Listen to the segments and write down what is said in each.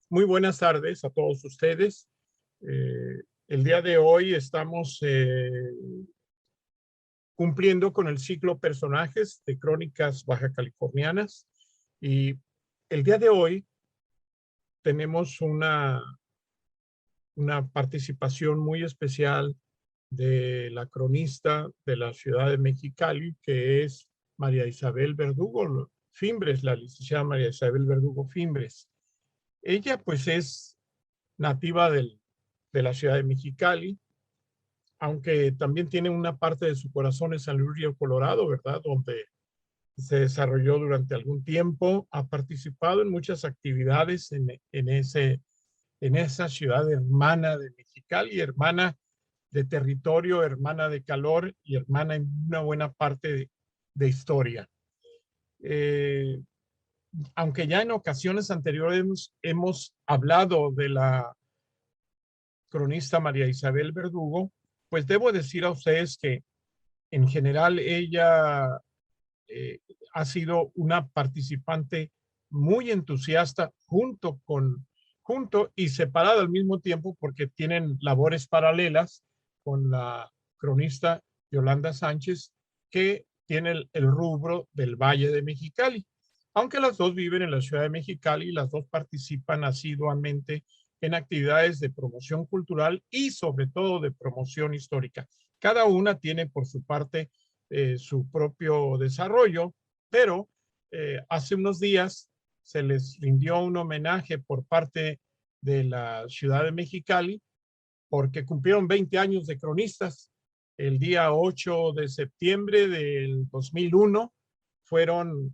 Muy buenas tardes a todos ustedes. El día de hoy estamos cumpliendo con el ciclo personajes de Crónicas Baja Californianas y el día de hoy tenemos una participación muy especial de la cronista de la ciudad de Mexicali, que es María Isabel Verdugo Fimbres, la licenciada María Isabel Verdugo Fimbres. Ella pues es nativa de la ciudad de Mexicali, aunque también tiene una parte de su corazón en San Luis Río Colorado, ¿verdad? Donde se desarrolló durante algún tiempo, ha participado en muchas actividades en esa ciudad hermana de Mexicali, hermana de territorio, hermana de calor y hermana en una buena parte de historia. Eh, Aunque ya en ocasiones anteriores hemos hablado de la cronista María Isabel Verdugo, pues debo decir a ustedes que en general ella eh, ha sido una participante muy entusiasta junto y separada al mismo tiempo porque tienen labores paralelas con la cronista Yolanda Sánchez, que tiene el rubro del Valle de Mexicali. Aunque las dos viven en la ciudad de Mexicali, las dos participan asiduamente en actividades de promoción cultural y sobre todo de promoción histórica. Cada una tiene por su parte su propio desarrollo, pero hace unos días se les rindió un homenaje por parte de la ciudad de Mexicali porque cumplieron 20 años de cronistas. El día 8 de septiembre del 2001 fueron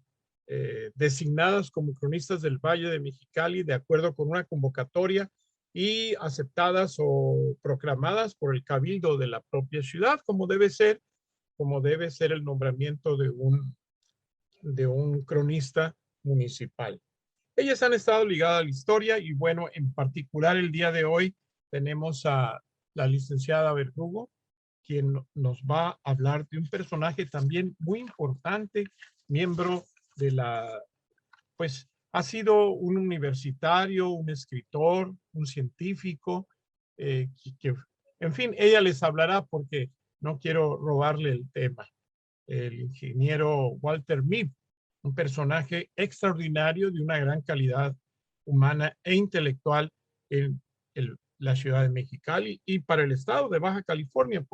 designadas como cronistas del Valle de Mexicali de acuerdo con una convocatoria y aceptadas o proclamadas por el cabildo de la propia ciudad, como debe ser el nombramiento de un cronista municipal. Ellas han estado ligadas a la historia y bueno, en particular el día de hoy tenemos a la licenciada Verdugo, quien nos va a hablar de un personaje también muy importante, miembro de pues ha sido un universitario, un escritor, un científico, que, en fin, ella les hablará porque no quiero robarle el tema. El ingeniero Walter Mead, un personaje extraordinario de una gran calidad humana e intelectual en la ciudad de Mexicali y para el estado de Baja California,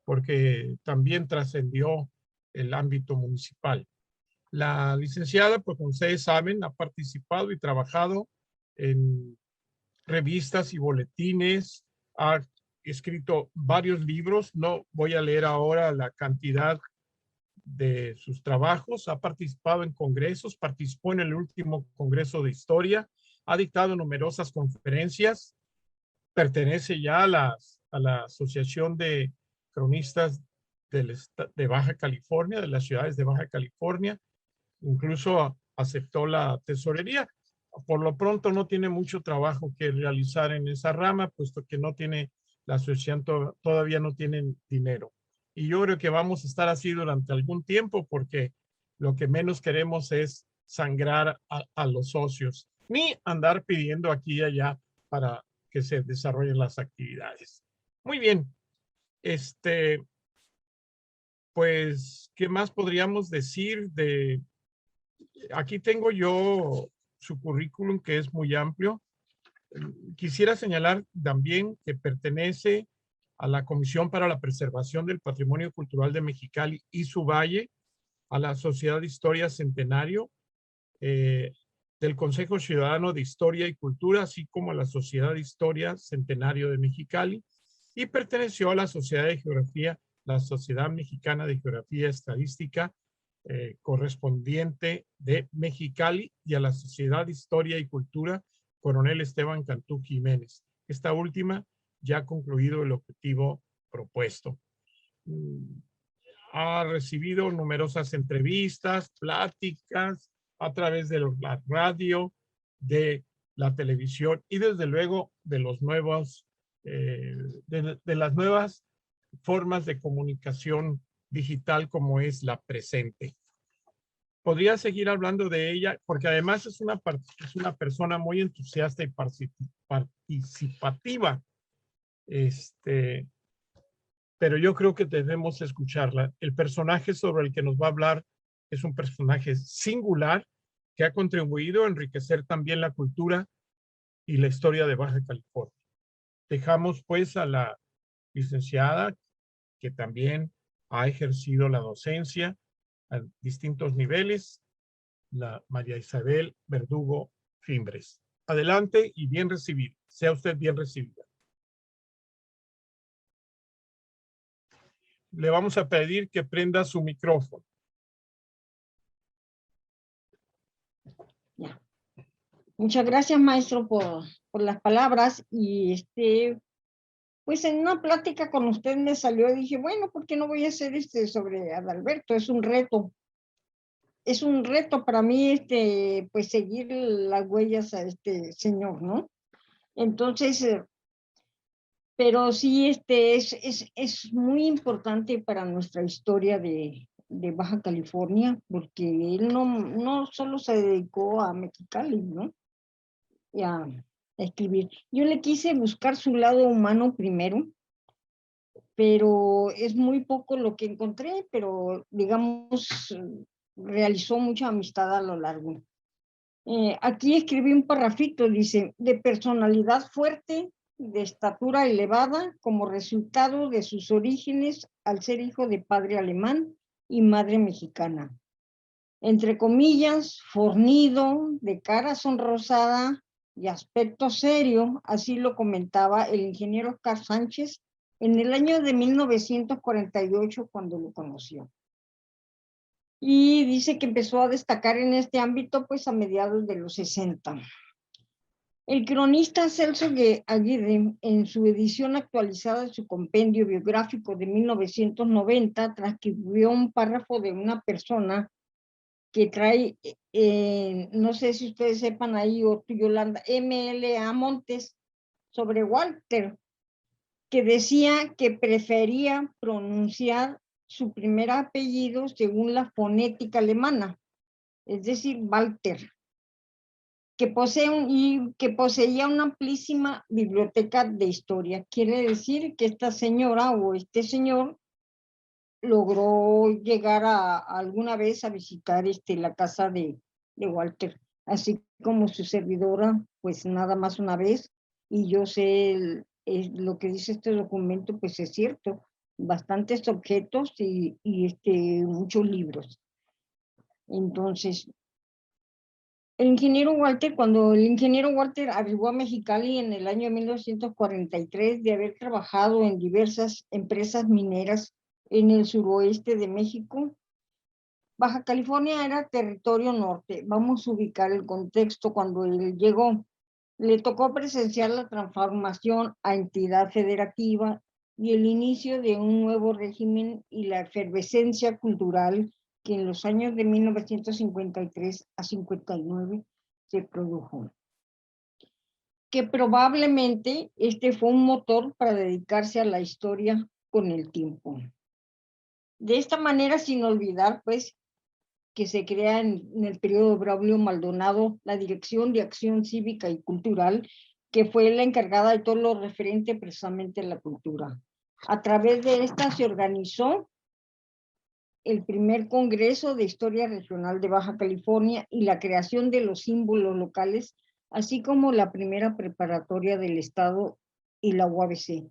porque también trascendió el ámbito municipal. La licenciada, pues como ustedes saben, ha participado y trabajado en revistas y boletines, ha escrito varios libros, no voy a leer ahora la cantidad de sus trabajos, ha participado en congresos, participó en el último Congreso de Historia, ha dictado numerosas conferencias, pertenece ya a la Asociación de Cronistas de Baja California, de las ciudades de Baja California, incluso aceptó la tesorería. Por lo pronto no tiene mucho trabajo que realizar en esa rama, puesto que no tiene, la asociación todavía no tiene dinero. Y yo creo que vamos a estar así durante algún tiempo porque lo que menos queremos es sangrar a los socios, ni andar pidiendo aquí y allá para que se desarrollen las actividades. Muy bien, este, pues, ¿qué más podríamos decir de aquí tengo yo su currículum que es muy amplio. Quisiera señalar también que pertenece a la Comisión para la Preservación del Patrimonio Cultural de Mexicali y su valle, a la Sociedad de Historia Centenario, eh, del Consejo Ciudadano de Historia y Cultura, así como a la Sociedad de Historia Centenario de Mexicali, y perteneció a la Sociedad de Geografía, la Sociedad Mexicana de Geografía Estadística, correspondiente de Mexicali, y a la Sociedad de Historia y Cultura Coronel Esteban Cantú Jiménez. Esta última ya ha concluido el objetivo propuesto. Ha recibido numerosas entrevistas, pláticas a través de la radio, de la televisión y desde luego de los nuevos, de las nuevas formas de comunicación digital como es la presente. podría seguir hablando de ella, porque además es una persona muy entusiasta y participativa. Pero yo creo que debemos escucharla. El personaje sobre el que nos va a hablar es un personaje singular que ha contribuido a enriquecer también la cultura y la historia de Baja California. Dejamos pues a la licenciada, que también ha ejercido la docencia a distintos niveles, la María Isabel Verdugo Fimbres. Adelante y bien recibido. Sea usted bien recibida. Le vamos a pedir que prenda su micrófono. Ya. Muchas gracias, maestro, por las palabras. Y pues en una plática con usted me salió y dije, bueno, ¿por qué no voy a hacer sobre Adalberto? Es un reto. Es un reto para mí, pues seguir las huellas a este señor, ¿no? Entonces, pero sí, es muy importante para nuestra historia de Baja California, porque él no solo se dedicó a Mexicali, ¿no? Y a escribir. Yo le quise buscar su lado humano primero, pero es muy poco lo que encontré, pero digamos, realizó mucha amistad a lo largo. Aquí escribí un parrafito, dice, de personalidad fuerte, de estatura elevada, como resultado de sus orígenes al ser hijo de padre alemán y madre mexicana. Entre comillas, fornido, de cara sonrosada y aspecto serio, así lo comentaba el ingeniero Oscar Sánchez en el año de 1948 cuando lo conoció. Y dice que empezó a destacar en este ámbito pues a mediados de los 60. El cronista Celso Aguirre, en su edición actualizada de su compendio biográfico de 1990, transcribió un párrafo de una persona que trae, no sé si ustedes sepan ahí, o tú, Yolanda, M.L.A. Montes, sobre Walter, que decía que prefería pronunciar su primer apellido según la fonética alemana, es decir, Walter, que que poseía una amplísima biblioteca de historia. Quiere decir que esta señora o este señor logró llegar alguna vez a visitar la casa de Walter, así como su servidora, pues nada más una vez, y yo sé lo que dice este documento, pues es cierto, bastantes objetos y muchos libros. Entonces, cuando el ingeniero Walter arribó a Mexicali en el año 1943, de haber trabajado en diversas empresas mineras en el suroeste de México, Baja California era territorio norte. Vamos a ubicar el contexto cuando él llegó. Le tocó presenciar la transformación a entidad federativa y el inicio de un nuevo régimen y la efervescencia cultural que en los años de 1953 a 59 se produjo. Que probablemente fue un motor para dedicarse a la historia con el tiempo. De esta manera, sin olvidar, pues, que se crea en el periodo de Braulio Maldonado la Dirección de Acción Cívica y Cultural, que fue la encargada de todo lo referente precisamente a la cultura. A través de esta se organizó el primer Congreso de Historia Regional de Baja California y la creación de los símbolos locales, así como la primera preparatoria del Estado y la UABC.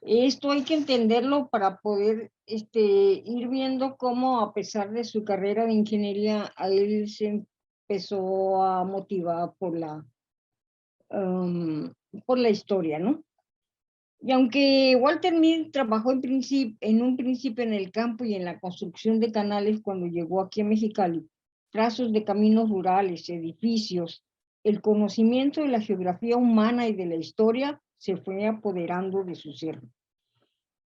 Esto hay que entenderlo para poder ir viendo cómo, a pesar de su carrera de ingeniería, a él se empezó a motivar por la historia, ¿no? Y aunque Walter Mill trabajó en un principio en el campo y en la construcción de canales cuando llegó aquí a Mexicali, trazos de caminos rurales, edificios, el conocimiento de la geografía humana y de la historia se fue apoderando de su ser.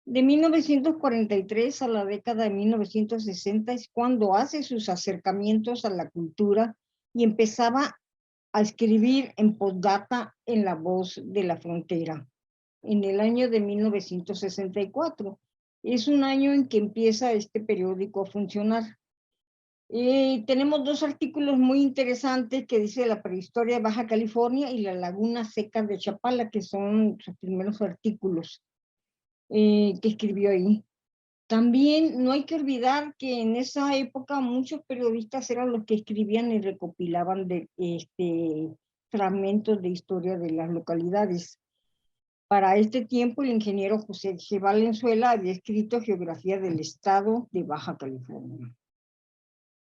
De 1943 a la década de 1960 es cuando hace sus acercamientos a la cultura y empezaba a escribir en postdata en La Voz de la Frontera, en el año de 1964. Es un año en que empieza este periódico a funcionar. Tenemos dos artículos muy interesantes que dice la prehistoria de Baja California y la laguna seca de Chapala, que son sus primeros artículos que escribió ahí. También no hay que olvidar que en esa época muchos periodistas eran los que escribían y recopilaban fragmentos de historia de las localidades. Para este tiempo, el ingeniero José G. Valenzuela había escrito Geografía del Estado de Baja California.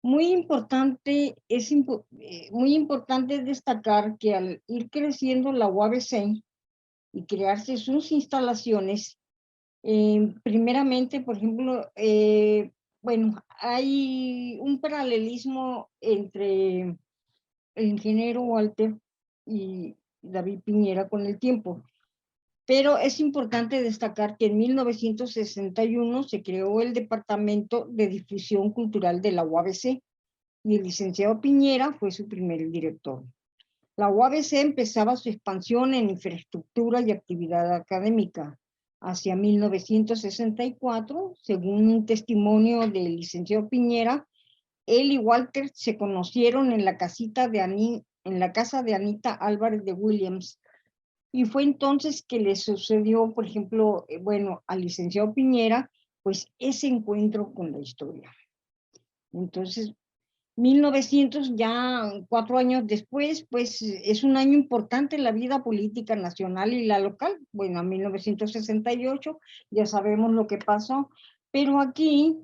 Muy importante destacar que al ir creciendo la UABC y crearse sus instalaciones, primeramente, por ejemplo, bueno, hay un paralelismo entre el ingeniero Walter y David Piñera con el tiempo. Pero es importante destacar que en 1961 se creó el Departamento de Difusión Cultural de la UABC y el licenciado Piñera fue su primer director. La UABC empezaba su expansión en infraestructura y actividad académica. Hacia 1964, según un testimonio del licenciado Piñera, él y Walter se conocieron en la casa de Anita Álvarez de Williams. Y fue entonces que le sucedió, por ejemplo, bueno, al licenciado Piñera, pues ese encuentro con la historia. Entonces, 1900, ya 4 años después, pues es un año importante en la vida política nacional y la local. Bueno, en 1968 ya sabemos lo que pasó, pero aquí,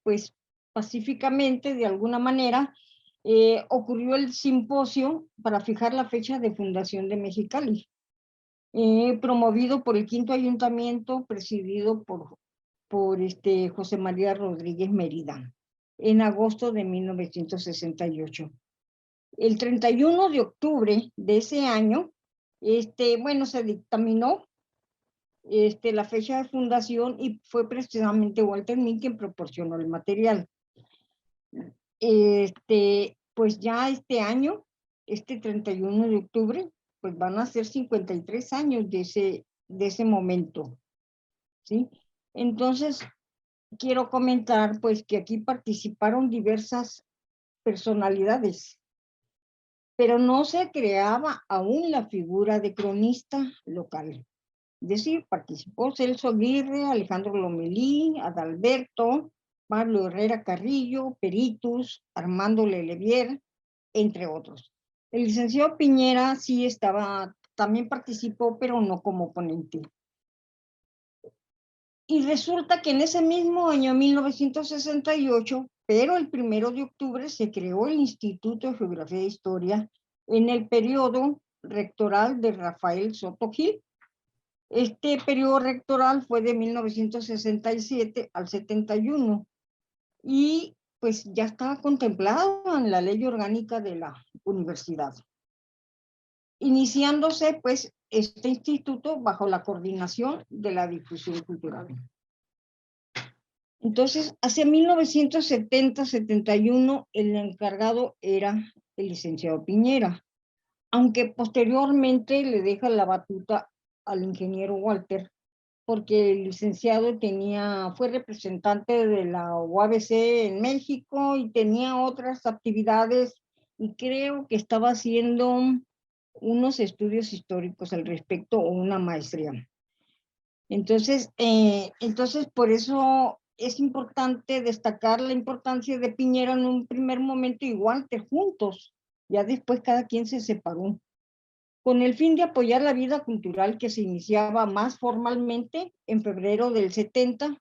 pues pacíficamente, de alguna manera, ocurrió el simposio para fijar la fecha de fundación de Mexicali, promovido por el quinto ayuntamiento, presidido por José María Rodríguez Mérida, en agosto de 1968. El 31 de octubre de ese año, bueno, se dictaminó la fecha de fundación y fue precisamente Walter Mink quien proporcionó el material. Pues ya este año, 31 de octubre, pues van a ser 53 años de ese momento, ¿sí? Entonces, quiero comentar, pues, que aquí participaron diversas personalidades, pero no se creaba aún la figura de cronista local. Es decir, participó Celso Aguirre, Alejandro Lomelí, Adalberto, Pablo Herrera Carrillo, Peritus, Armando Lelevier, entre otros. El licenciado Piñera sí también participó, pero no como ponente. Y resulta que en ese mismo año, 1968, pero el 1 de octubre, se creó el Instituto de Geografía e Historia en el periodo rectoral de Rafael Soto Gil. Este periodo rectoral fue de 1967 al 71 y pues ya estaba contemplado en la ley orgánica de la universidad. Iniciándose pues este instituto bajo la coordinación de la difusión cultural. Entonces, hacia 1970-71, el encargado era el licenciado Piñera, aunque posteriormente le deja la batuta al ingeniero Walter, porque el licenciado fue representante de la UABC en México y tenía otras actividades y creo que estaba haciendo unos estudios históricos al respecto o una maestría. Entonces, por eso es importante destacar la importancia de Piñera en un primer momento y Walter juntos. Ya después cada quien se separó. Con el fin de apoyar la vida cultural que se iniciaba más formalmente en febrero del 70,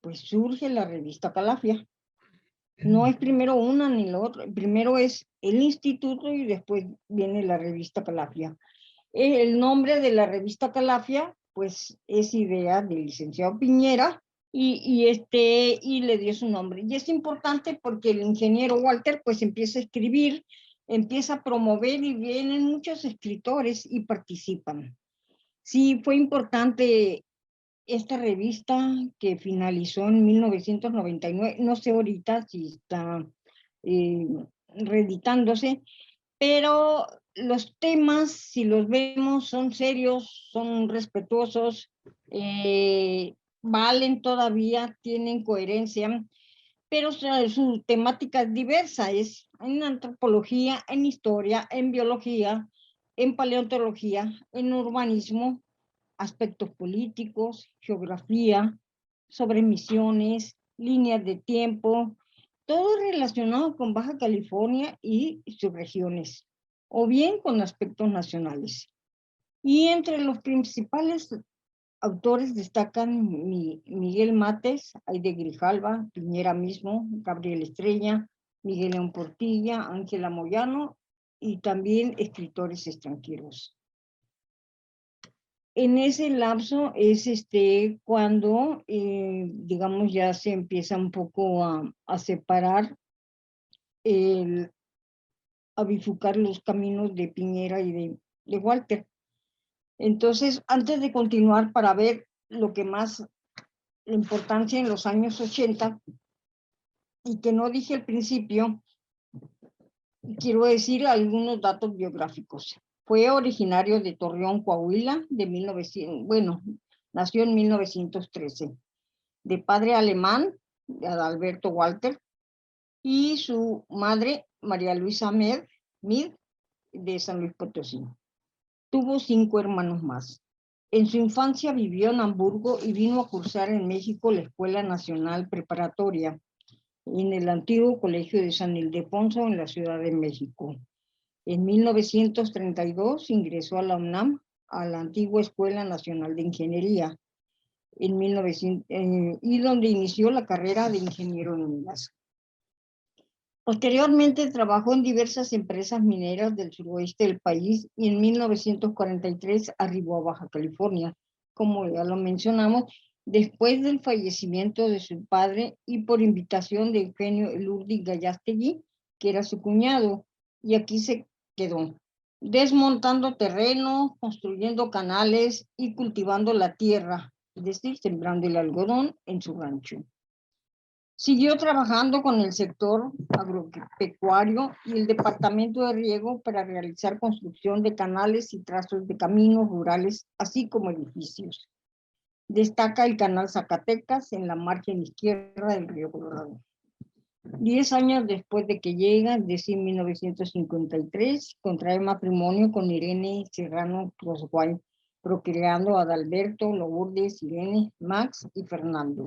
pues surge la revista Calafia. No es primero una ni la otra. Primero es el instituto y después viene la revista Calafia. El nombre de la revista Calafia, pues es idea del licenciado Piñera y le dio su nombre. Y es importante porque el ingeniero Walter pues empieza a escribir, empieza a promover y vienen muchos escritores y participan. Sí, fue importante esta revista que finalizó en 1999, no sé ahorita si está reeditándose, pero los temas, si los vemos, son serios, son respetuosos, valen todavía, tienen coherencia. pero su temática es diversa, es en antropología, en historia, en biología, en paleontología, en urbanismo, aspectos políticos, geografía, sobre misiones, líneas de tiempo, todo relacionado con Baja California y sus regiones, o bien con aspectos nacionales. Y entre los principales autores destacan Miguel Mates, Aide Grijalva, Piñera mismo, Gabriel Estrella, Miguel León Portilla, Ángela Moyano y también escritores extranjeros. En ese lapso es cuando, digamos, ya se empieza un poco a separar, a bifurcar los caminos de Piñera y de Walter. Entonces, antes de continuar para ver lo que más la importancia en los años 80, y que no dije al principio, quiero decir algunos datos biográficos. Fue originario de Torreón, Coahuila, de 1900, bueno, nació en 1913, de padre alemán, de Adalberto Walter, y su madre, María Luisa Mid, de San Luis Potosí. Tuvo 5 hermanos más. En su infancia vivió en Hamburgo y vino a cursar en México la Escuela Nacional Preparatoria en el antiguo Colegio de San Ildefonso en la Ciudad de México. En 1932 ingresó a la UNAM, a la antigua Escuela Nacional de Ingeniería, y donde inició la carrera de ingeniero en minas. Posteriormente trabajó en diversas empresas mineras del suroeste del país y en 1943 arribó a Baja California, como ya lo mencionamos, después del fallecimiento de su padre y por invitación de Eugenio Elurdi Gallastegui, que era su cuñado, y aquí se quedó, desmontando terreno, construyendo canales y cultivando la tierra, es decir, sembrando el algodón en su rancho. Siguió trabajando con el sector agropecuario y el departamento de riego para realizar construcción de canales y trazos de caminos rurales, así como edificios. Destaca el canal Zacatecas en la margen izquierda del río Colorado. 10 años después de que llega, es decir, 1953, contrae matrimonio con Irene Serrano Crosguay, procreando a Adalberto, Lourdes, Irene, Max y Fernando.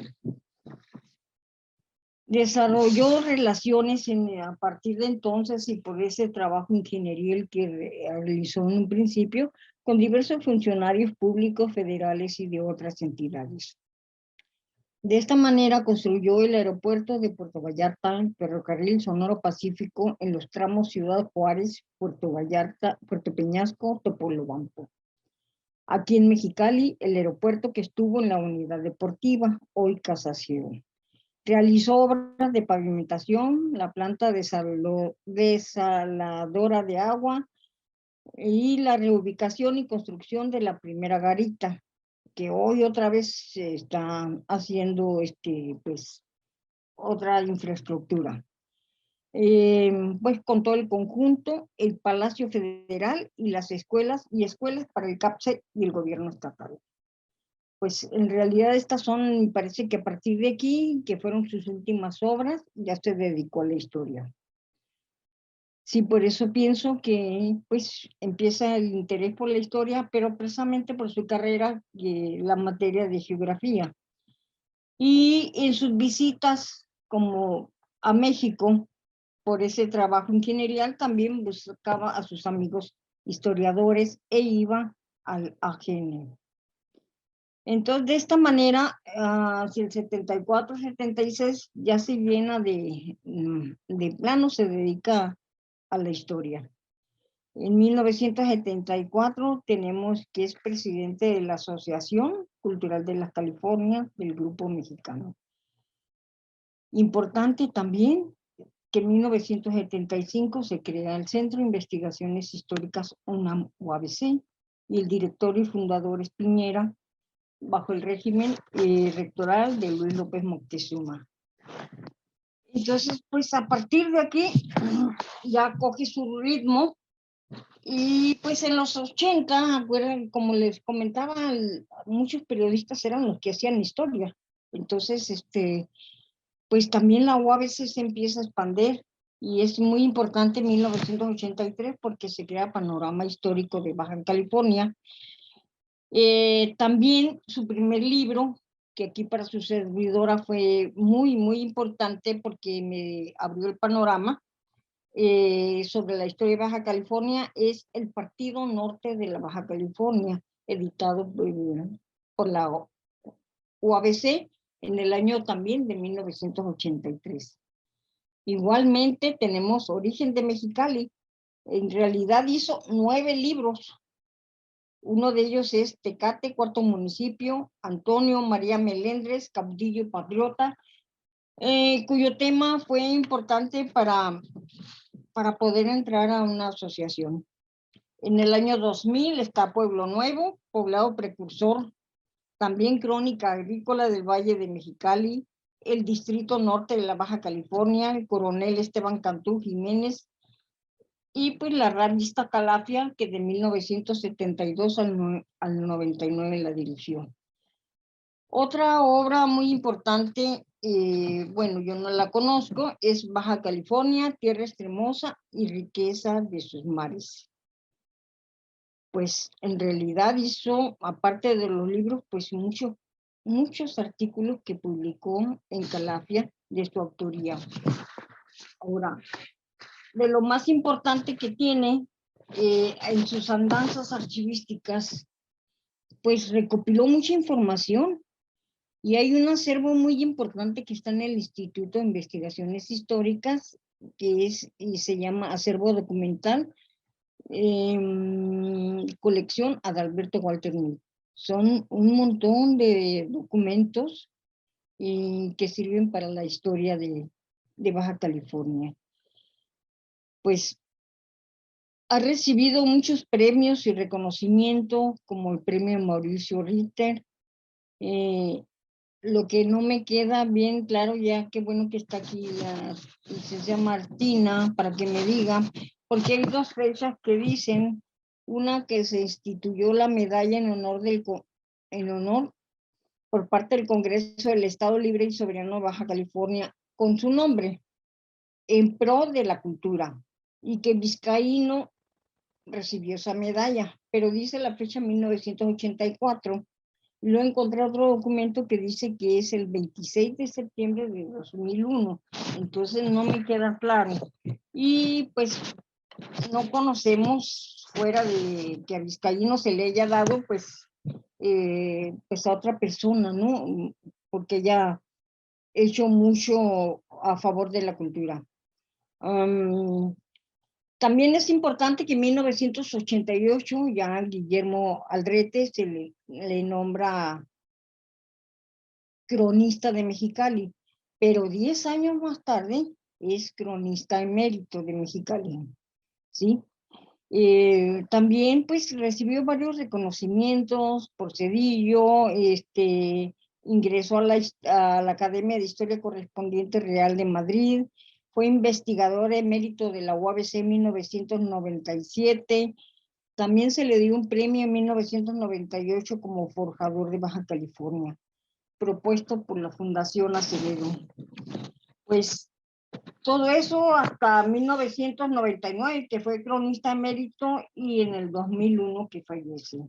Desarrolló relaciones a partir de entonces y por ese trabajo ingenieril que realizó en un principio con diversos funcionarios públicos federales y de otras entidades. De esta manera construyó el aeropuerto de Puerto Vallarta, el ferrocarril Sonoro Pacífico en los tramos Ciudad Juárez, Puerto Vallarta, Puerto Peñasco, Topolobampo. Aquí en Mexicali, el aeropuerto que estuvo en la unidad deportiva, hoy Casación. Realizó obras de pavimentación, la planta desaladora de agua y la reubicación y construcción de la primera garita, que hoy otra vez se está haciendo pues, otra infraestructura. Pues con todo el conjunto, el Palacio Federal y las escuelas para el CAPSE y el gobierno estatal. Pues en realidad estas son, parece que a partir de aquí, que fueron sus últimas obras, ya se dedicó a la historia. Sí, por eso pienso que pues empieza el interés por la historia, pero precisamente por su carrera, la materia de geografía. Y en sus visitas como a México, por ese trabajo ingenierial, también buscaba a sus amigos historiadores e iba al AGN. Entonces, de esta manera, hacia el 74-76 ya se llena de plano, se dedica a la historia. En 1974 tenemos que es presidente de la Asociación Cultural de las Californias del Grupo Mexicano. Importante también que en 1975 se crea el Centro de Investigaciones Históricas UNAM-UABC y el director y fundador es Piñera, bajo el régimen rectoral de Luis López Moctezuma. Entonces, pues a partir de aquí ya coge su ritmo y pues en los 80, como les comentaba, muchos periodistas eran los que hacían historia. Entonces, pues también la UABC se empieza a expandir y es muy importante en 1983 porque se crea Panorama Histórico de Baja California. También su primer libro, que aquí para su servidora fue muy, muy importante porque me abrió el panorama sobre la historia de Baja California, es El Partido Norte de la Baja California, editado por la UABC en el año también de 1983. Igualmente tenemos Origen de Mexicali. En realidad hizo 9 libros. Uno de ellos es Tecate, cuarto municipio, Antonio María Melendres, caudillo y patriota, cuyo tema fue importante para poder entrar a una asociación. En el año 2000 está Pueblo Nuevo, poblado precursor, también crónica agrícola del Valle de Mexicali, el Distrito Norte de la Baja California, el coronel Esteban Cantú Jiménez, y pues la revista Calafia, que de 1972 al 99 la dirigió. Otra obra muy importante, bueno, yo no la conozco, es Baja California, Tierra Extremosa y Riqueza de sus mares. Pues en realidad hizo, aparte de los libros, pues muchos artículos que publicó en Calafia de su autoría. Ahora, de lo más importante que tiene en sus andanzas archivísticas, pues recopiló mucha información y hay un acervo muy importante que está en el Instituto de Investigaciones Históricas, que es y se llama Acervo Documental, colección Adalberto Walter Mil. Son un montón de documentos que sirven para la historia de Baja California. Pues ha recibido muchos premios y reconocimiento, como el premio Mauricio Ritter. Lo que no me queda bien claro, ya qué bueno que está aquí la licenciada Martina para que me diga, porque hay 2 fechas que dicen, una que se instituyó la medalla en honor por parte del Congreso del Estado Libre y Soberano de Baja California con su nombre, en pro de la cultura, y que Vizcaíno recibió esa medalla, pero dice la fecha 1984. Lo encontré otro documento que dice que es el 26 de septiembre de 2001, entonces no me queda claro. Y pues no conocemos, fuera de que a Vizcaíno se le haya dado, pues a otra persona, ¿no? Porque ella ha hecho mucho a favor de la cultura. También es importante que en 1988 ya Guillermo Aldrete se le nombra cronista de Mexicali, pero 10 años más tarde es cronista emérito de Mexicali, ¿sí? También pues recibió varios reconocimientos por Cedillo, ingresó a la Academia de Historia Correspondiente Real de Madrid, fue investigador emérito de la UABC en 1997, también se le dio un premio en 1998 como forjador de Baja California, propuesto por la Fundación Acevedo. Pues todo eso hasta 1999, que fue cronista emérito, y en el 2001 que falleció.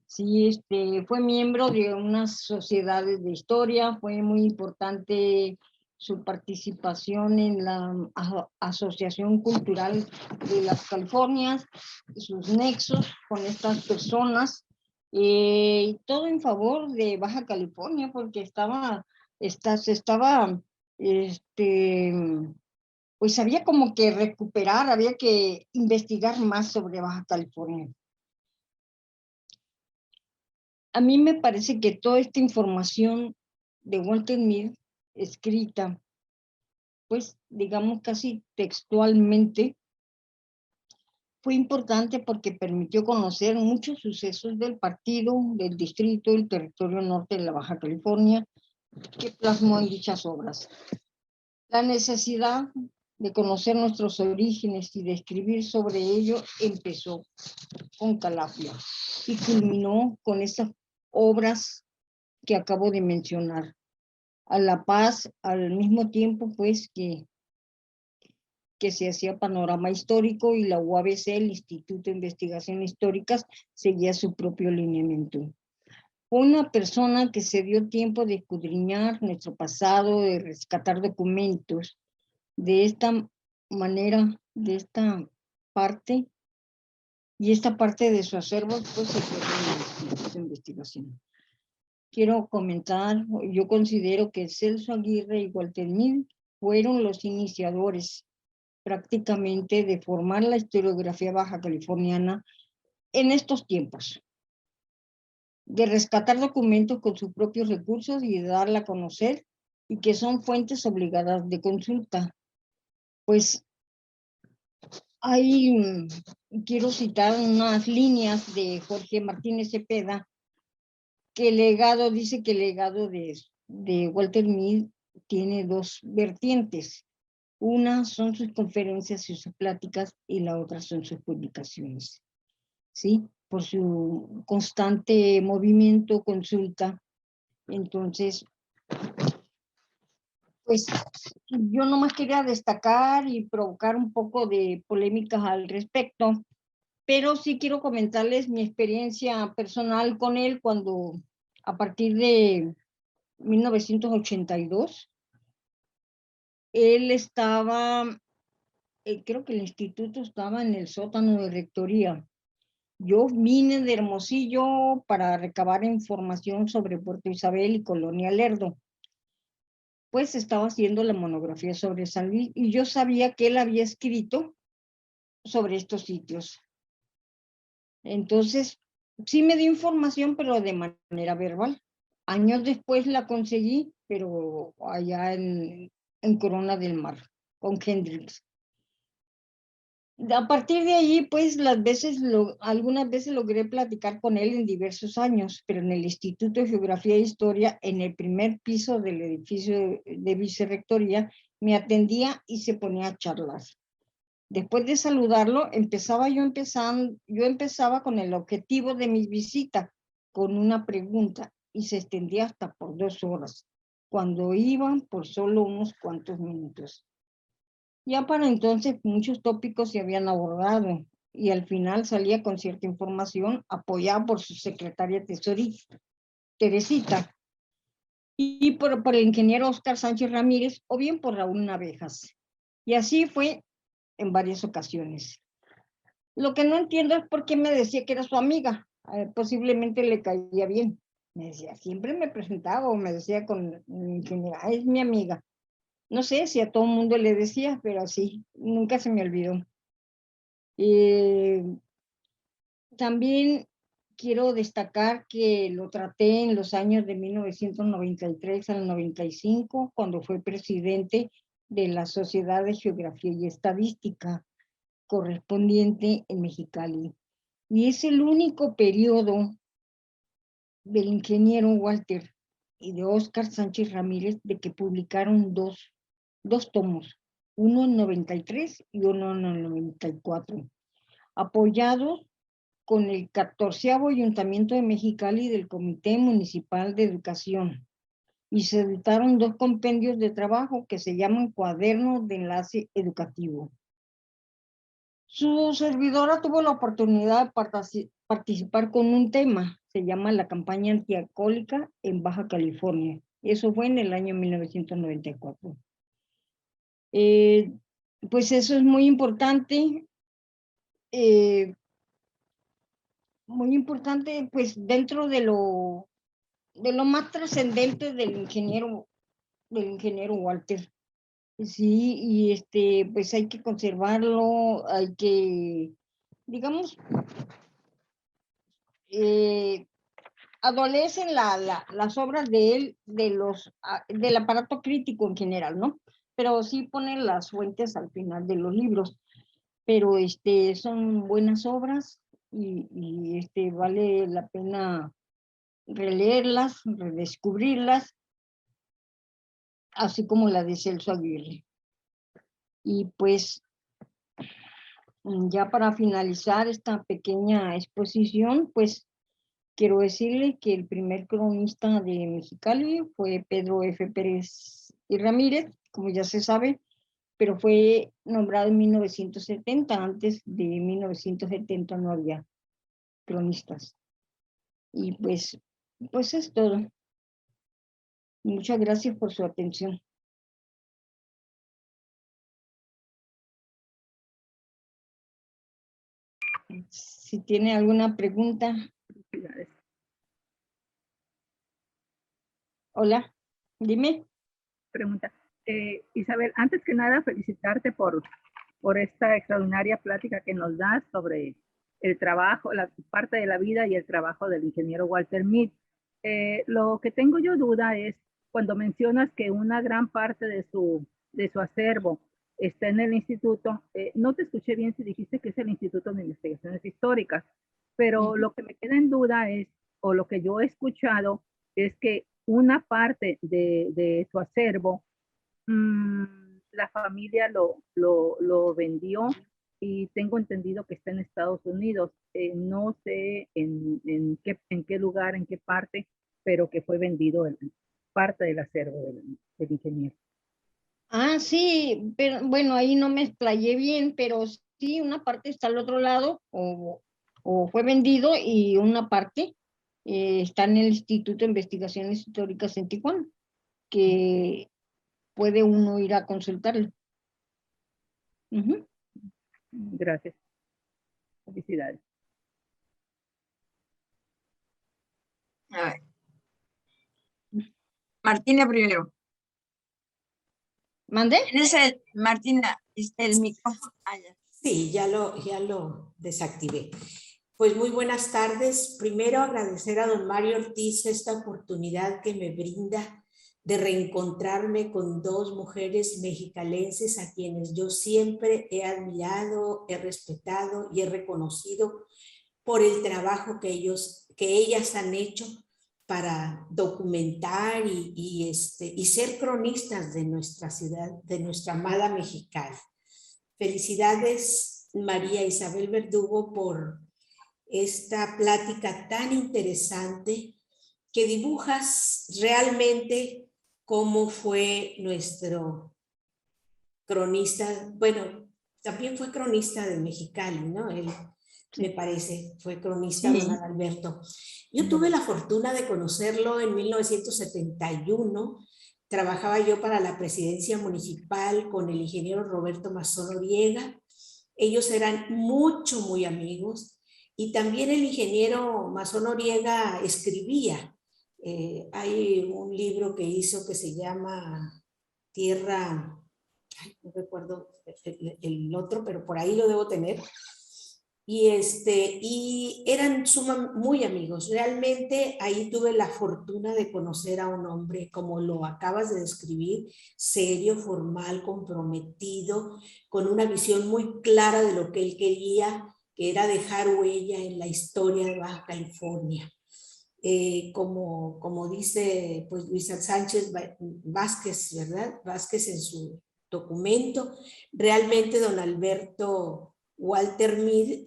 Sí, fue miembro de unas sociedades de historia, fue muy importante su participación en la Asociación Cultural de las Californias, sus nexos con estas personas, todo en favor de Baja California, porque pues había como que recuperar, había que investigar más sobre Baja California. A mí me parece que toda esta información de Walter Mil, escrita, pues digamos casi textualmente, fue importante porque permitió conocer muchos sucesos del partido, del distrito, del territorio norte de la Baja California, que plasmó en dichas obras. La necesidad de conocer nuestros orígenes y de escribir sobre ello empezó con Calafia y culminó con esas obras que acabo de mencionar. a la paz, al mismo tiempo pues que se hacía panorama histórico, y la UABC, el Instituto de Investigaciones Históricas, seguía su propio lineamiento. Fue una persona que se dio tiempo de escudriñar nuestro pasado, de rescatar documentos. De esta manera, de esta parte, y esta parte de su acervo, pues se quedó en el Instituto de Investigación. Quiero comentar, yo considero que Celso Aguirre y Walter Mead fueron los iniciadores prácticamente de formar la historiografía baja californiana en estos tiempos, de rescatar documentos con sus propios recursos y de darla a conocer, y que son fuentes obligadas de consulta. Pues quiero citar unas líneas de Jorge Martínez Cepeda, que dice que el legado de Walter Mead tiene dos vertientes. Una son sus conferencias y sus pláticas, y la otra son sus publicaciones, ¿sí? Por su constante movimiento, consulta. Entonces, pues yo nomás quería destacar y provocar un poco de polémicas al respecto, pero sí quiero comentarles mi experiencia personal con él cuando, a partir de 1982, él estaba, creo que el instituto estaba en el sótano de rectoría. Yo vine de Hermosillo para recabar información sobre Puerto Isabel y Colonia Lerdo. Pues estaba haciendo la monografía sobre San Luis, y yo sabía que él había escrito sobre estos sitios. Entonces, sí me dio información, pero de manera verbal. Años después la conseguí, pero allá en Corona del Mar, con Hendrix. A partir de ahí, pues algunas veces logré platicar con él en diversos años, pero en el Instituto de Geografía e Historia, en el primer piso del edificio de vicerrectoría, me atendía y se ponía a charlar. Después de saludarlo, yo empezaba con el objetivo de mi visita, con una pregunta, y se extendía hasta por 2 horas, cuando iban por solo unos cuantos minutos. Ya para entonces muchos tópicos se habían abordado, y al final salía con cierta información apoyada por su secretaria Teresita, y por el ingeniero Oscar Sánchez Ramírez, o bien por Raúl Navejas. Y así fue en varias ocasiones. Lo que no entiendo es por qué me decía que era su amiga. Posiblemente le caía bien. Me decía, siempre me presentaba o me decía con ingeniero, es mi amiga. No sé si a todo el mundo le decía, pero sí, nunca se me olvidó. También quiero destacar que lo traté en los años de 1993 al 95, cuando fue presidente de la Sociedad de Geografía y Estadística correspondiente en Mexicali. Y es el único periodo del ingeniero Walter y de Oscar Sánchez Ramírez de que publicaron dos tomos, uno en 93 y uno en el 94, apoyados con el 14º Ayuntamiento de Mexicali del Comité Municipal de Educación. Y se editaron 2 compendios de trabajo que se llaman Cuadernos de Enlace Educativo. Su servidora tuvo la oportunidad de participar con un tema, se llama la campaña antialcohólica en Baja California. Eso fue en el año 1994. Pues eso es muy importante, pues dentro de lo más trascendente del ingeniero Walter. Sí, y pues hay que conservarlo, hay que, digamos, adolecen las obras de él, del aparato crítico en general, ¿no? Pero sí ponen las fuentes al final de los libros. Pero son buenas obras, y vale la pena releerlas, redescubrirlas, así como la de Celso Aguirre. Y pues ya para finalizar esta pequeña exposición, pues quiero decirle que el primer cronista de Mexicali fue Pedro F. Pérez y Ramírez, como ya se sabe, pero fue nombrado en 1970. Antes de 1970 no había cronistas. Y pues es todo. Muchas gracias por su atención. Si tiene alguna pregunta. Hola, dime. Pregunta. Isabel, antes que nada, felicitarte por esta extraordinaria plática que nos das sobre el trabajo, la parte de la vida y el trabajo del ingeniero Walter Mead. Lo que tengo yo duda es cuando mencionas que una gran parte de su acervo está en el instituto. No te escuché bien si dijiste que es el Instituto de Investigaciones Históricas, pero lo que me queda en duda es, o lo que yo he escuchado, es que una parte de su acervo, la familia lo vendió y tengo entendido que está en Estados Unidos. No sé en qué lugar, en qué parte, pero que fue vendido parte del acervo del ingeniero. Ah, sí, pero bueno, ahí no me explayé bien, pero sí, una parte está al otro lado o fue vendido y una parte está en el Instituto de Investigaciones Históricas en Tijuana, que puede uno ir a consultarlo. Gracias. Felicidades. A ver. Martina primero. ¿Mande? Martina, el micrófono. Sí, ya lo desactivé. Pues muy buenas tardes. Primero agradecer a don Mario Ortiz esta oportunidad que me brinda de reencontrarme con dos mujeres mexicalenses a quienes yo siempre he admirado, he respetado y he reconocido por el trabajo que ellas han hecho para documentar y ser cronistas de nuestra ciudad, de nuestra amada Mexicali. Felicidades, María Isabel Verdugo, por esta plática tan interesante que dibujas realmente cómo fue nuestro cronista. Bueno, también fue cronista de Mexicali, ¿no? Él, me parece, fue cronista, don Alberto. Yo tuve la fortuna de conocerlo en 1971. Trabajaba yo para la presidencia municipal con el ingeniero Roberto Mazón Noriega. Ellos eran muy amigos. Y también el ingeniero Mazón Noriega escribía. Hay un libro que hizo que se llama Tierra, no recuerdo el otro, pero por ahí lo debo tener. Y eran muy amigos. Realmente ahí tuve la fortuna de conocer a un hombre, como lo acabas de describir, serio, formal, comprometido, con una visión muy clara de lo que él quería, que era dejar huella en la historia de Baja California. Como dice pues Luisa Sánchez Vázquez, ¿verdad? Vázquez en su documento, realmente don Alberto Walter Mead,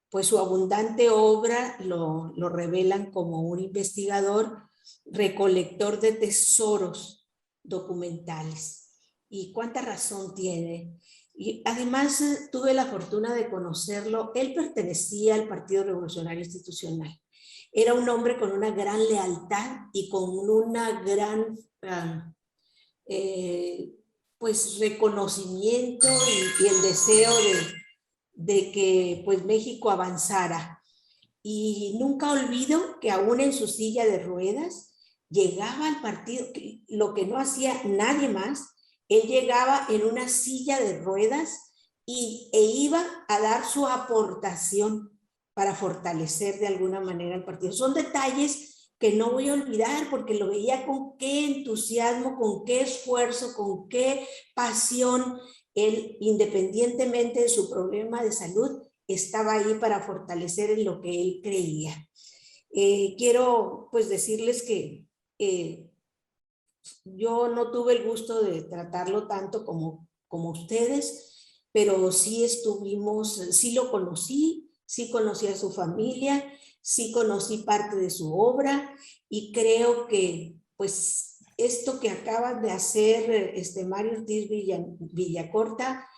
pues su abundante obra lo revelan como un investigador, recolector de tesoros documentales. Y cuánta razón tiene. Y además tuve la fortuna de conocerlo. Él pertenecía al Partido Revolucionario Institucional. Era un hombre con una gran lealtad y con una gran pues reconocimiento y el deseo de que pues México avanzara. Y nunca olvido que aún en su silla de ruedas llegaba al partido, lo que no hacía nadie más. Él llegaba en una silla de ruedas e iba a dar su aportación para fortalecer de alguna manera el partido. Son detalles que no voy a olvidar porque lo veía con qué entusiasmo, con qué esfuerzo, con qué pasión. Él, independientemente de su problema de salud, estaba ahí para fortalecer en lo que él creía. Quiero pues decirles que yo no tuve el gusto de tratarlo tanto como ustedes, pero sí sí lo conocí, sí conocí a su familia, sí conocí parte de su obra y creo que pues esto que acabas de hacer, Mario Ortiz Villacorta,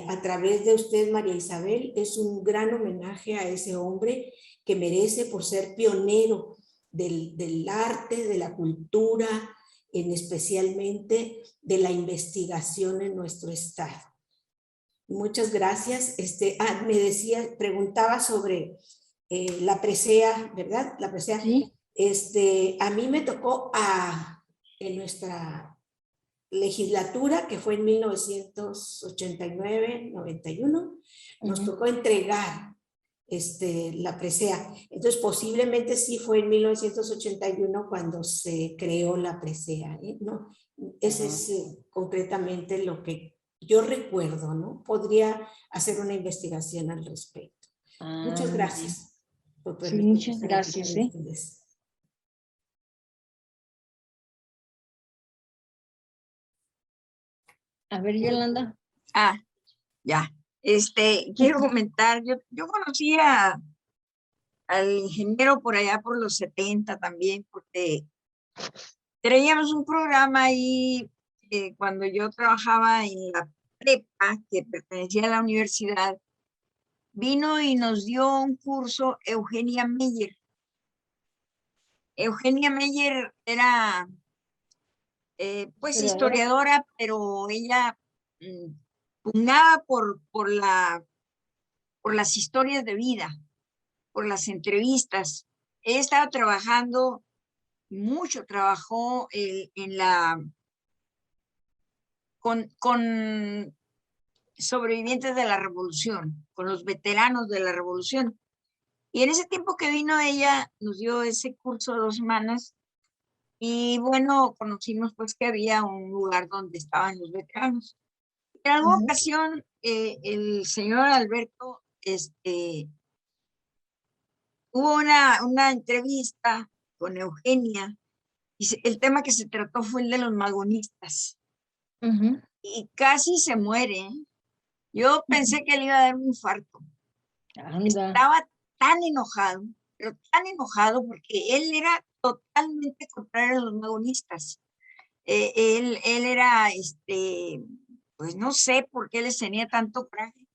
a través de usted, María Isabel, es un gran homenaje a ese hombre que merece por ser pionero del arte, de la cultura, especialmente de la investigación en nuestro estado. Muchas gracias. Me decía, preguntaba sobre la presea, ¿verdad? La presea. Sí. A mí me tocó en nuestra legislatura, que fue en 1989-91, nos tocó entregar la presea. Entonces, posiblemente sí fue en 1981 cuando se creó la presea, ¿no? Ese es concretamente lo que yo recuerdo, ¿no? Podría hacer una investigación al respecto. Muchas gracias por Sí, permitirme muchas estar aquí gracias. con ustedes. A ver, Yolanda. Ah, ya. Quiero comentar, yo conocí al ingeniero por allá por los 70 también, porque teníamos un programa ahí cuando yo trabajaba en la prepa, que pertenecía a la universidad, vino y nos dio un curso Eugenia Meyer. Eugenia Meyer era pues historiadora, pero ella pugnaba por las historias de vida, por las entrevistas. Ella estaba trabajando mucho, trabajó con sobrevivientes de la revolución, con los veteranos de la revolución. Y en ese tiempo que vino ella, nos dio ese curso de 2 semanas y bueno, conocimos pues que había un lugar donde estaban los veteranos. En alguna ocasión, el señor Alberto, hubo una entrevista con Eugenia y el tema que se trató fue el de los magonistas. Y casi se muere. Yo pensé que le iba a dar un infarto. Anda. Estaba tan enojado, pero tan enojado porque él era totalmente contrario a los magonistas. Él era, pues no sé por qué les tenía tanto coraje,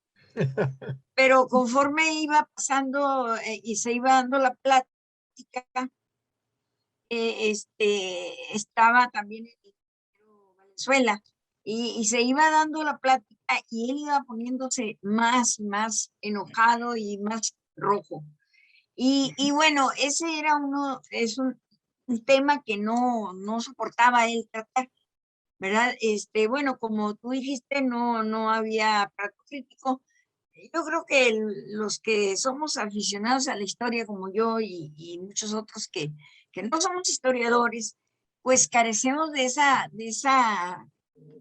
pero conforme iba pasando y se iba dando la plática, estaba también en Venezuela y se iba dando la plática y él iba poniéndose más enojado y más rojo. Y bueno, ese era es un tema que no soportaba él tratar, ¿verdad? Bueno, como tú dijiste, no había aparato crítico. Yo creo que los que somos aficionados a la historia como yo y muchos otros que no somos historiadores, pues carecemos de esa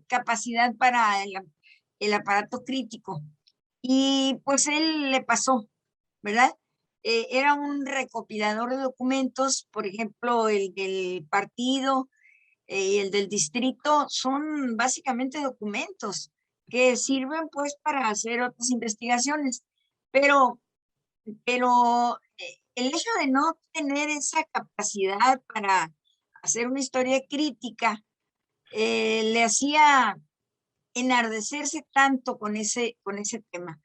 capacidad para el aparato crítico. Y pues él le pasó, ¿verdad? Era un recopilador de documentos, por ejemplo, el del partido y el del distrito, son básicamente documentos que sirven pues para hacer otras investigaciones, pero el hecho de no tener esa capacidad para hacer una historia crítica le hacía enardecerse tanto con ese tema.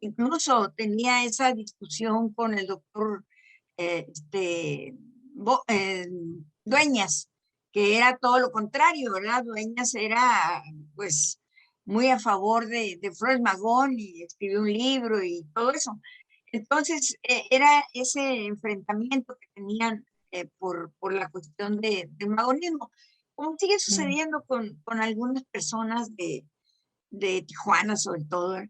Incluso tenía esa discusión con el doctor Dueñas, que era todo lo contrario, ¿verdad? Dueñas era pues muy a favor de Flores Magón y escribió un libro y todo eso. Entonces era ese enfrentamiento que tenían por la cuestión del magonismo, como sigue sucediendo con algunas personas de Tijuana sobre todo.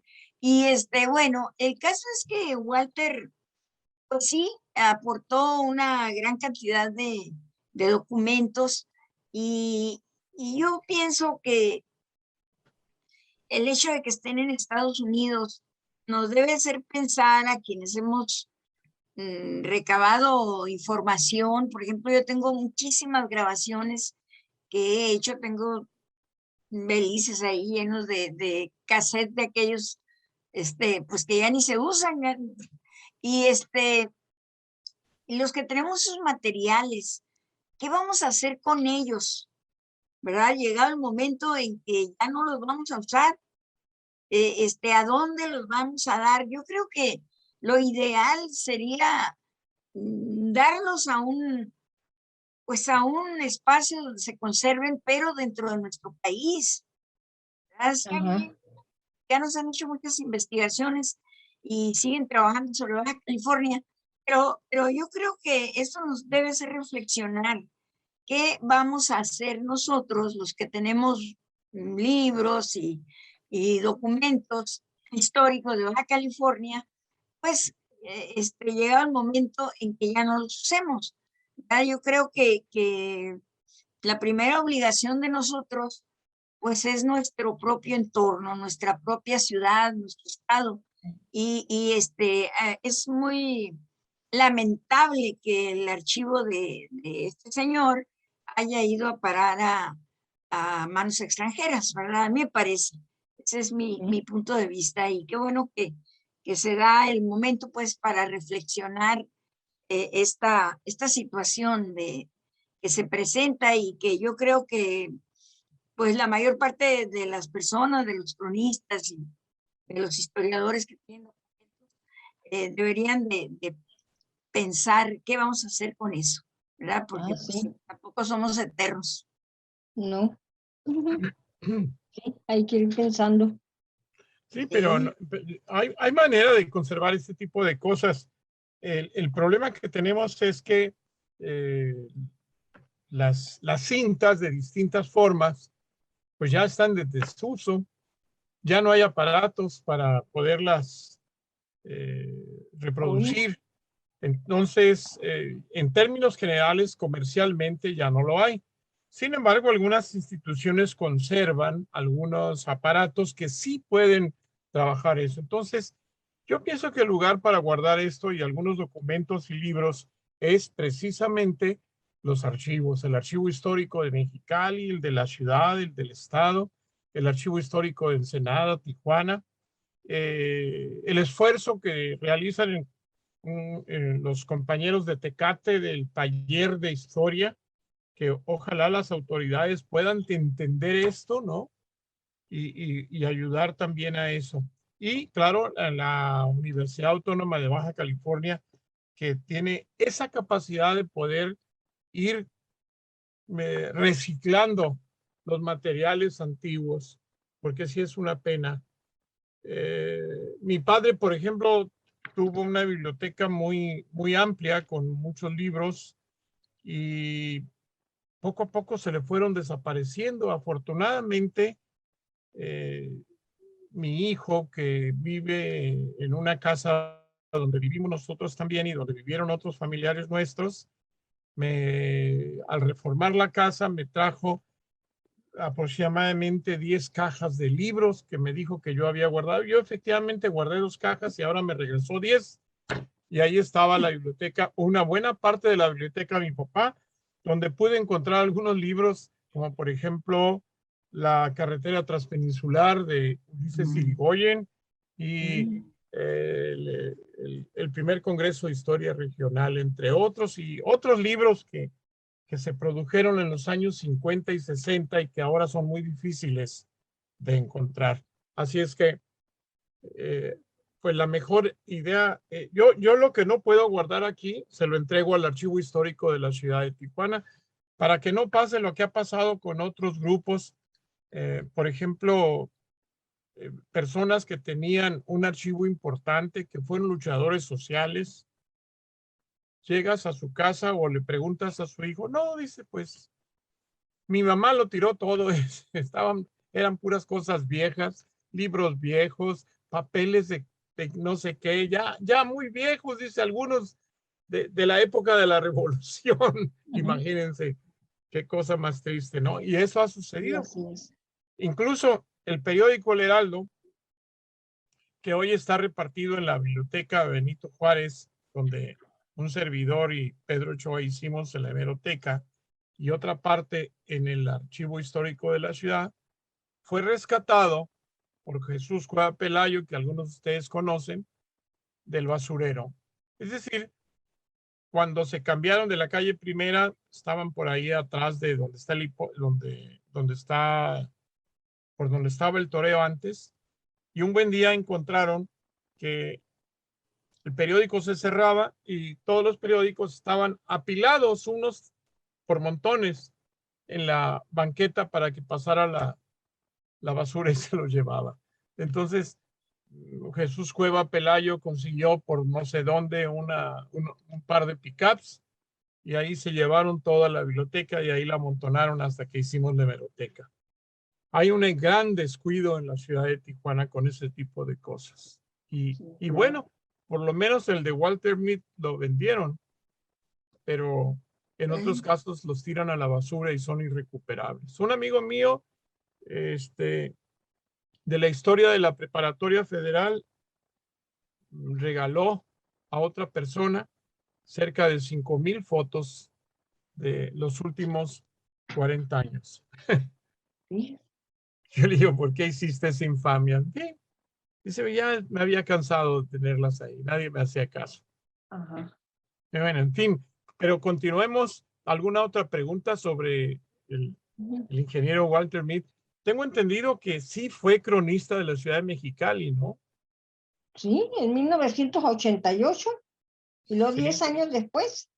Y bueno, el caso es que Walter, pues sí, aportó una gran cantidad de documentos y yo pienso que el hecho de que estén en Estados Unidos nos debe hacer pensar a quienes hemos recabado información. Por ejemplo, yo tengo muchísimas grabaciones que he hecho, tengo belices ahí llenos de cassette de aquellos, pues que ya ni se usan, Y y los que tenemos esos materiales, ¿qué vamos a hacer con ellos? ¿Verdad? Llegado el momento en que ya no los vamos a usar, ¿a dónde los vamos a dar? Yo creo que lo ideal sería darlos pues a un espacio donde se conserven, pero dentro de nuestro país. Ajá. Ya nos han hecho muchas investigaciones y siguen trabajando sobre Baja California, pero yo creo que esto nos debe hacer reflexionar. ¿Qué vamos a hacer nosotros, los que tenemos libros y documentos históricos de Baja California? Pues llega el momento en que ya no los usemos. Yo creo que la primera obligación de nosotros pues es nuestro propio entorno, nuestra propia ciudad, nuestro estado. Es muy lamentable que el archivo de este señor haya ido a parar a manos extranjeras, ¿verdad? A mí me parece. Ese es mi punto de vista y qué bueno que se da el momento pues para reflexionar esta situación que se presenta y que yo creo que pues la mayor parte de las personas, de los cronistas y de los historiadores que tienen deberían de pensar qué vamos a hacer con eso, ¿verdad? Porque pues, Sí. tampoco somos eternos. No. Sí, hay que ir pensando. Sí, pero hay manera de conservar este tipo de cosas. El problema que tenemos es que las cintas de distintas formas pues ya están de desuso, ya no hay aparatos para poderlas reproducir. Entonces, en términos generales, comercialmente ya no lo hay. Sin embargo, algunas instituciones conservan algunos aparatos que sí pueden trabajar eso. Entonces, yo pienso que el lugar para guardar esto y algunos documentos y libros es precisamente los archivos, el archivo histórico de Mexicali, el de la ciudad, el del estado, el archivo histórico de Ensenada, Tijuana, el esfuerzo que realizan los compañeros de Tecate del taller de historia, que ojalá las autoridades puedan entender esto, ¿no? Y ayudar también a eso. Y claro, la Universidad Autónoma de Baja California, que tiene esa capacidad de poder ir reciclando los materiales antiguos, porque sí es una pena. Mi padre, por ejemplo, tuvo una biblioteca muy amplia con muchos libros y poco a poco se le fueron desapareciendo. Afortunadamente, mi hijo, que vive en una casa donde vivimos nosotros también y donde vivieron otros familiares nuestros, al reformar la casa me trajo aproximadamente 10 cajas de libros que me dijo que yo había guardado. Yo efectivamente guardé 2 cajas y ahora me regresó 10. Y ahí estaba la biblioteca, una buena parte de la biblioteca de mi papá, donde pude encontrar algunos libros, como por ejemplo La carretera transpeninsular de Ulises Irigoyen y el primer Congreso de Historia Regional, entre otros, y otros libros que se produjeron en los años 50 y 60 y que ahora son muy difíciles de encontrar. Así es que, pues la mejor idea, yo lo que no puedo guardar aquí, se lo entrego al Archivo Histórico de la ciudad de Tijuana, para que no pase lo que ha pasado con otros grupos, por ejemplo, personas que tenían un archivo importante, que fueron luchadores sociales. Llegas a su casa o le preguntas a su hijo, no, dice, pues mi mamá lo tiró todo, eran puras cosas viejas, libros viejos, papeles de no sé qué, ya muy viejos, dice, algunos de la época de la revolución. Imagínense qué cosa más triste, ¿no? Y eso ha sucedido. Así es. Incluso el periódico El Heraldo, que hoy está repartido en la biblioteca Benito Juárez, donde un servidor y Pedro Ochoa hicimos en la hemeroteca, y otra parte en el archivo histórico de la ciudad, fue rescatado por Jesús Cueva Pelayo, que algunos de ustedes conocen, del basurero. Es decir, cuando se cambiaron de la calle Primera, estaban por ahí atrás de donde está por donde estaba el toreo antes, y un buen día encontraron que el periódico se cerraba y todos los periódicos estaban apilados unos por montones en la banqueta para que pasara la basura y se los llevaba. Entonces, Jesús Cueva Pelayo consiguió por no sé dónde un par de pickups y ahí se llevaron toda la biblioteca y ahí la amontonaron hasta que hicimos la hemeroteca. Hay un gran descuido en la ciudad de Tijuana con ese tipo de cosas. Y bueno, por lo menos el de Walter Mead lo vendieron, pero en otros casos los tiran a la basura y son irrecuperables. Un amigo mío, de la historia de la preparatoria federal, regaló a otra persona cerca de 5,000 fotos de los últimos 40 años. Sí. Yo le digo, ¿por qué hiciste esa infamia? ¿Qué? Dice, ya me había cansado de tenerlas ahí, nadie me hacía caso. Ajá. Bueno, en fin, pero continuemos. ¿Alguna otra pregunta sobre el ingeniero Walter Mead? Tengo entendido que sí fue cronista de la ciudad de Mexicali, ¿no? Sí, en 1988, y luego Sí. 10 años después,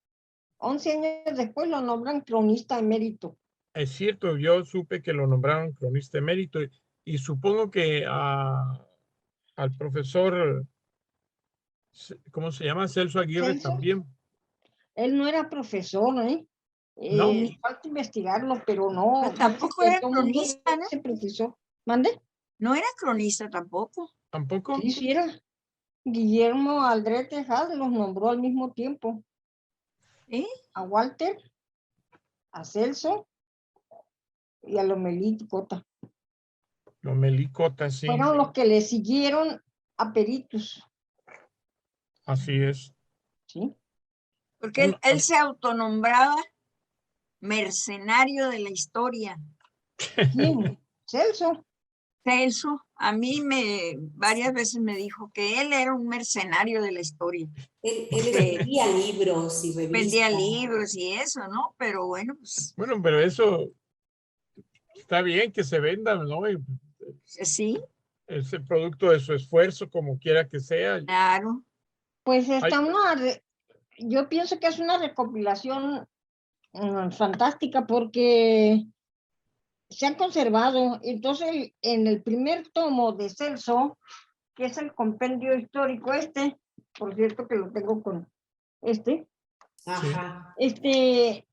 11 años después lo nombran cronista emérito. Es cierto, yo supe que lo nombraron cronista emérito y supongo que al profesor, ¿cómo se llama? Celso Aguirre Celso, también, él no era profesor, ¿eh? ¿no? Falta investigarlo, pero no, Pero antes tampoco que era todo el mundo cronista, ¿no? se profesor. ¿Mande? No era cronista tampoco. ¿Tampoco? Sí, sí era. Guillermo Aldrete Haas los nombró al mismo tiempo. ¿Eh? A Walter, a Celso y a Lomelí Cota. Lomelí Cota, sí, Fueron los que le siguieron a Peritus, así es. ¿sí? Porque él se autonombraba mercenario de la historia. ¿Quién? Celso. Celso, a mí varias veces me dijo que él era un mercenario de la historia. Él escribía libros y revistas. Vendía libros y eso, ¿no? Pero bueno, pues Bueno, pero eso está bien que se venda, ¿no? sí, Es el producto de su esfuerzo, como quiera que sea. claro. Pues Hay- yo pienso que es una recopilación fantástica porque se han conservado. Entonces, en el primer tomo de Celso, que es el compendio histórico por cierto que lo tengo con Ajá. él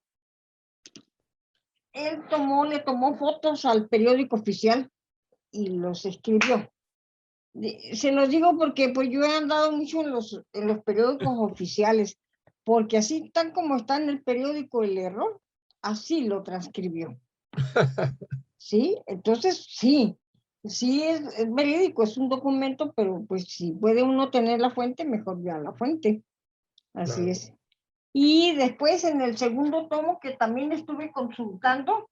le tomó fotos al periódico oficial y los escribió. Se los digo porque pues yo he andado mucho en los periódicos oficiales, porque así tan como está en el periódico el error, así lo transcribió. ¿Sí? Entonces, sí es verídico, es un documento, pero pues si puede uno tener la fuente, mejor vea la fuente. Así Claro. es. Y después en el segundo tomo, que también estuve consultando,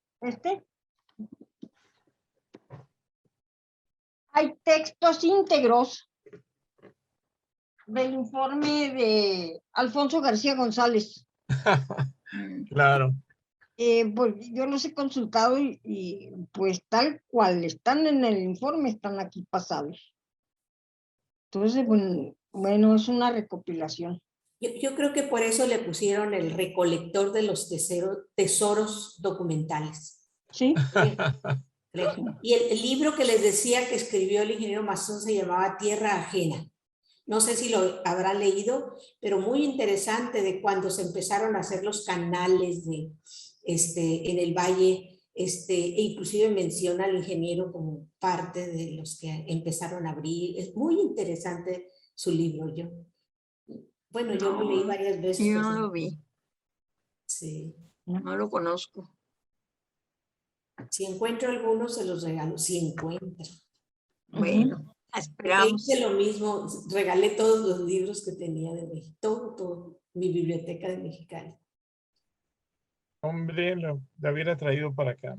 hay textos íntegros del informe de Alfonso García González. Claro. Pues yo los he consultado y pues tal cual están en el informe, están aquí pasados. Entonces, bueno, es una recopilación. Yo creo que por eso le pusieron el recolector de los tesoros documentales. Sí. Y el libro que les decía que escribió el ingeniero Mazón se llamaba Tierra Ajena. No sé si lo habrán leído, pero muy interesante de cuando se empezaron a hacer los canales en el valle, e inclusive menciona al ingeniero como parte de los que empezaron a abrir. Es muy interesante su libro. Bueno, yo lo leí varias veces. Yo no lo vi. Sí. No lo conozco. Si encuentro algunos, se los regalo. Si encuentro. Bueno, esperamos. Hice lo mismo, regalé todos los libros que tenía de México, todo, mi biblioteca de Mexicali. Hombre, lo hubiera traído para acá.